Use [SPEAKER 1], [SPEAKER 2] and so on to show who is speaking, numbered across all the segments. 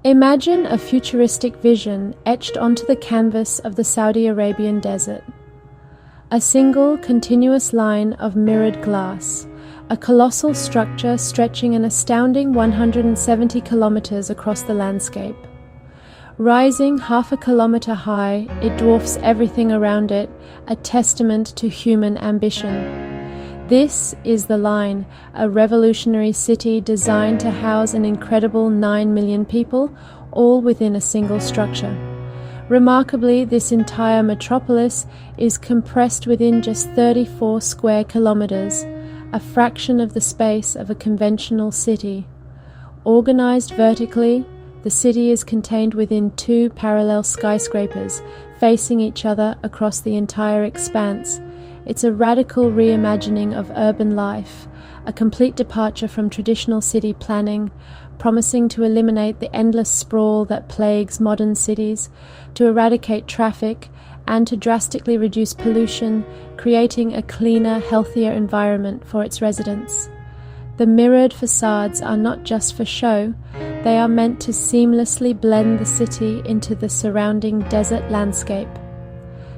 [SPEAKER 1] Imagine a futuristic vision etched onto the canvas of the Saudi Arabian desert. A single, continuous line of mirrored glass, a colossal structure stretching an astounding 170 kilometers across the landscape. Rising half a kilometer high, it dwarfs everything around it, a testament to human ambition. This is the Line, a revolutionary city designed to house an incredible 9 million people, all within a single structure. Remarkably, this entire metropolis is compressed within just 34 square kilometers, a fraction of the space of a conventional city. Organized vertically, the city is contained within 2 parallel skyscrapers, facing each other across the entire expanse. It's a radical reimagining of urban life, a complete departure from traditional city planning, promising to eliminate the endless sprawl that plagues modern cities, to eradicate traffic, and to drastically reduce pollution, creating a cleaner, healthier environment for its residents. The mirrored facades are not just for show, they are meant to seamlessly blend the city into the surrounding desert landscape,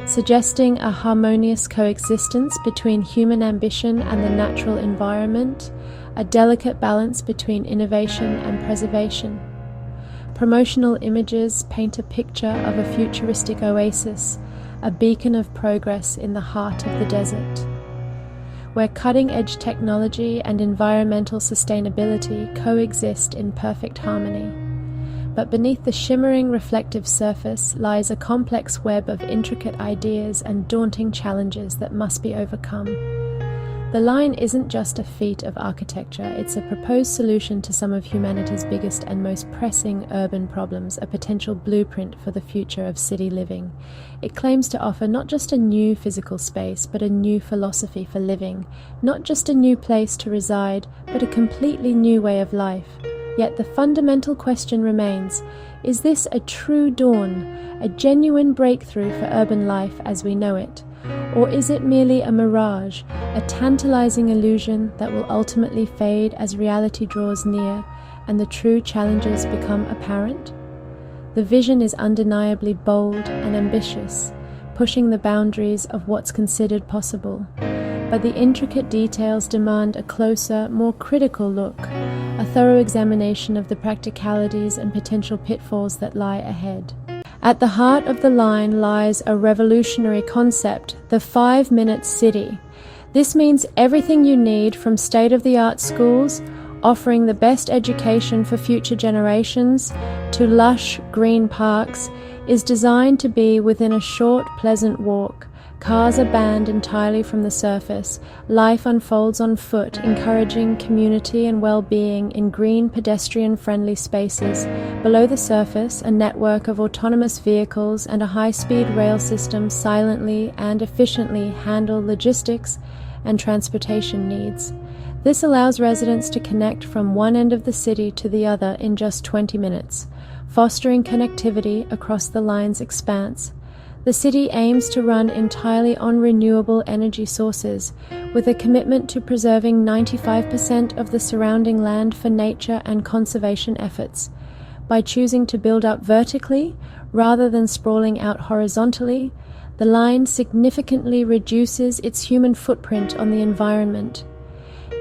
[SPEAKER 1] suggesting a harmonious coexistence between human ambition and the natural environment, a delicate balance between innovation and preservation. Promotional images paint a picture of a futuristic oasis, a beacon of progress in the heart of the desert, where cutting-edge technology and environmental sustainability coexist in perfect harmony. But beneath the shimmering reflective surface lies a complex web of intricate ideas and daunting challenges that must be overcome. The Line isn't just a feat of architecture, it's a proposed solution to some of humanity's biggest and most pressing urban problems, a potential blueprint for the future of city living. It claims to offer not just a new physical space, but a new philosophy for living, not just a new place to reside, but a completely new way of life. Yet the fundamental question remains, is this a true dawn, a genuine breakthrough for urban life as we know it? Or is it merely a mirage, a tantalizing illusion that will ultimately fade as reality draws near and the true challenges become apparent? The vision is undeniably bold and ambitious, pushing the boundaries of what's considered possible. But the intricate details demand a closer, more critical look, a thorough examination of the practicalities and potential pitfalls that lie ahead. At the heart of the Line lies a revolutionary concept, the 5-minute city. This means everything you need from state-of-the-art schools, offering the best education for future generations, to lush green parks, is designed to be within a short, pleasant walk. Cars are banned entirely from the surface. Life unfolds on foot, encouraging community and well-being in green, pedestrian-friendly spaces. Below the surface, a network of autonomous vehicles and a high-speed rail system silently and efficiently handle logistics and transportation needs. This allows residents to connect from one end of the city to the other in just 20 minutes, fostering connectivity across the Line's expanse. The city aims to run entirely on renewable energy sources, with a commitment to preserving 95% of the surrounding land for nature and conservation efforts. By choosing to build up vertically, rather than sprawling out horizontally, the Line significantly reduces its human footprint on the environment.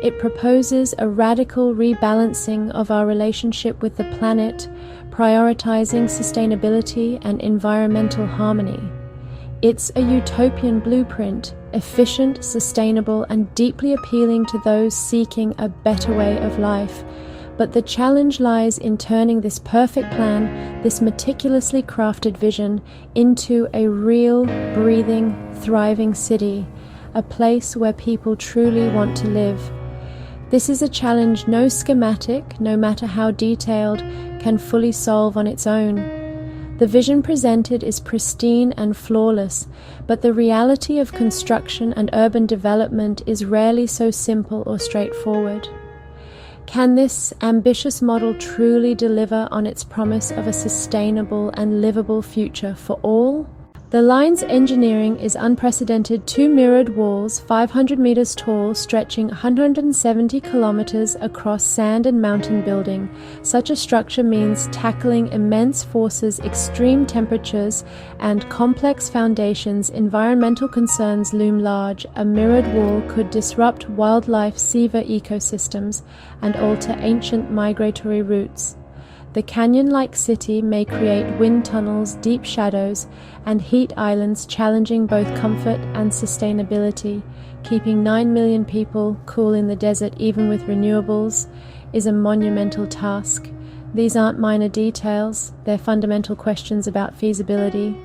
[SPEAKER 1] It proposes a radical rebalancing of our relationship with the planet, prioritizing sustainability and environmental harmony. It's a utopian blueprint, efficient, sustainable, and deeply appealing to those seeking a better way of life. But the challenge lies in turning this perfect plan, this meticulously crafted vision, into a real, breathing, thriving city, a place where people truly want to live. This is a challenge no schematic, no matter how detailed, can fully solve on its own. The vision presented is pristine and flawless, but the reality of construction and urban development is rarely so simple or straightforward. Can this ambitious model truly deliver on its promise of a sustainable and livable future for all? The line's engineering is unprecedented: 2 mirrored walls, 500 meters tall, stretching 170 kilometers across sand and mountain building. Such a structure means tackling immense forces, extreme temperatures, and complex foundations. Environmental concerns loom large. A mirrored wall could disrupt wildlife seaver ecosystems and alter ancient migratory routes. The canyon-like city may create wind tunnels, deep shadows, and heat islands, challenging both comfort and sustainability. Keeping 9 million people cool in the desert, even with renewables, is a monumental task. These aren't minor details, they're fundamental questions about feasibility.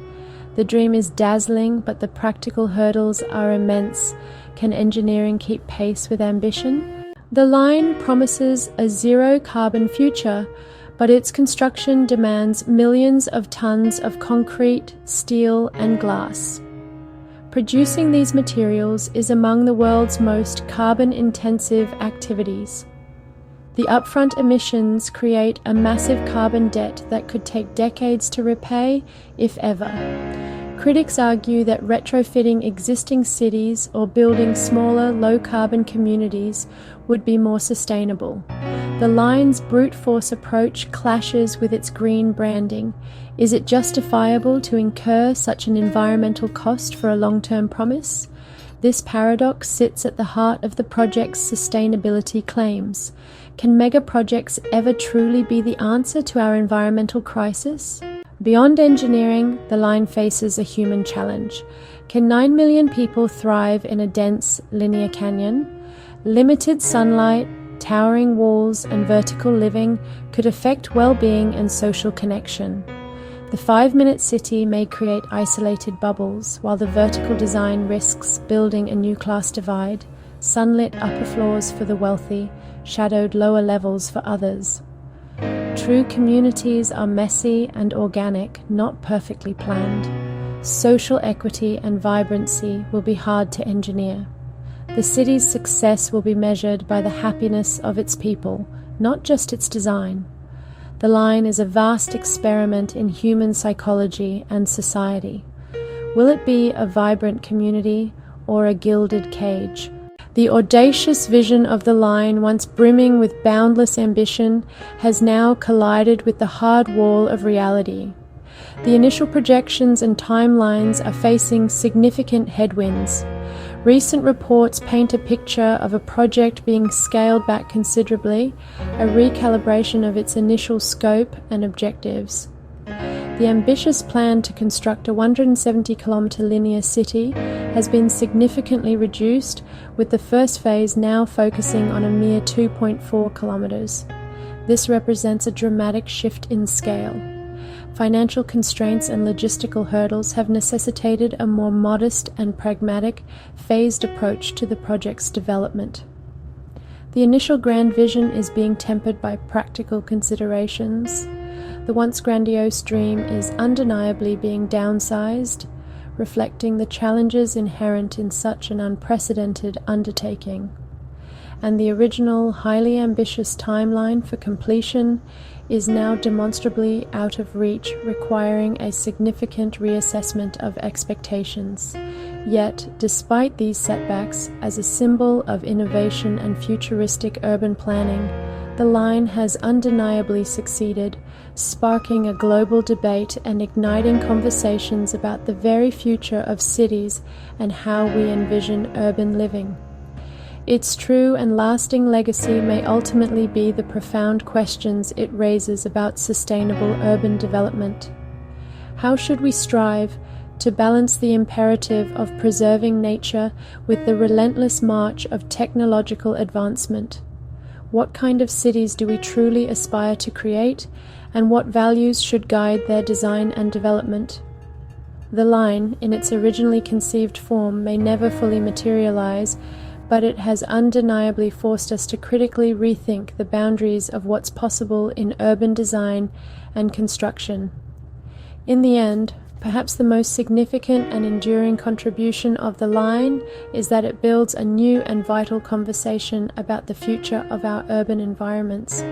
[SPEAKER 1] The dream is dazzling, but the practical hurdles are immense. Can engineering keep pace with ambition? The line promises a zero-carbon future, but its construction demands millions of tons of concrete, steel, and glass. Producing these materials is among the world's most carbon-intensive activities. The upfront emissions create a massive carbon debt that could take decades to repay, if ever. Critics argue that retrofitting existing cities or building smaller, low-carbon communities would be more sustainable. The line's brute force approach clashes with its green branding. Is it justifiable to incur such an environmental cost for a long-term promise? This paradox sits at the heart of the project's sustainability claims. Can megaprojects ever truly be the answer to our environmental crisis? Beyond engineering, the line faces a human challenge. Can 9 million people thrive in a dense, linear canyon? Limited sunlight, towering walls, and vertical living could affect well-being and social connection. The 5-minute city may create isolated bubbles, while the vertical design risks building a new class divide: sunlit upper floors for the wealthy, shadowed lower levels for others. True communities are messy and organic, not perfectly planned. Social equity and vibrancy will be hard to engineer. The city's success will be measured by the happiness of its people, not just its design. The line is a vast experiment in human psychology and society. Will it be a vibrant community or a gilded cage? The audacious vision of the line, once brimming with boundless ambition, has now collided with the hard wall of reality. The initial projections and timelines are facing significant headwinds. Recent reports paint a picture of a project being scaled back considerably, a recalibration of its initial scope and objectives. The ambitious plan to construct a 170-kilometre linear city has been significantly reduced, with the first phase now focusing on a mere 2.4 kilometres. This represents a dramatic shift in scale. Financial constraints and logistical hurdles have necessitated a more modest and pragmatic, phased approach to the project's development. The initial grand vision is being tempered by practical considerations. The once grandiose dream is undeniably being downsized, reflecting the challenges inherent in such an unprecedented undertaking. And the original, highly ambitious timeline for completion is now demonstrably out of reach, requiring a significant reassessment of expectations. Yet, despite these setbacks, as a symbol of innovation and futuristic urban planning, the line has undeniably succeeded, sparking a global debate and igniting conversations about the very future of cities and how we envision urban living. Its true and lasting legacy may ultimately be the profound questions it raises about sustainable urban development. How should we strive to balance the imperative of preserving nature with the relentless march of technological advancement? What kind of cities do we truly aspire to create, and what values should guide their design and development? The line, in its originally conceived form, may never fully materialize, but it has undeniably forced us to critically rethink the boundaries of what's possible in urban design and construction. In the end, perhaps the most significant and enduring contribution of the line is that it builds a new and vital conversation about the future of our urban environments.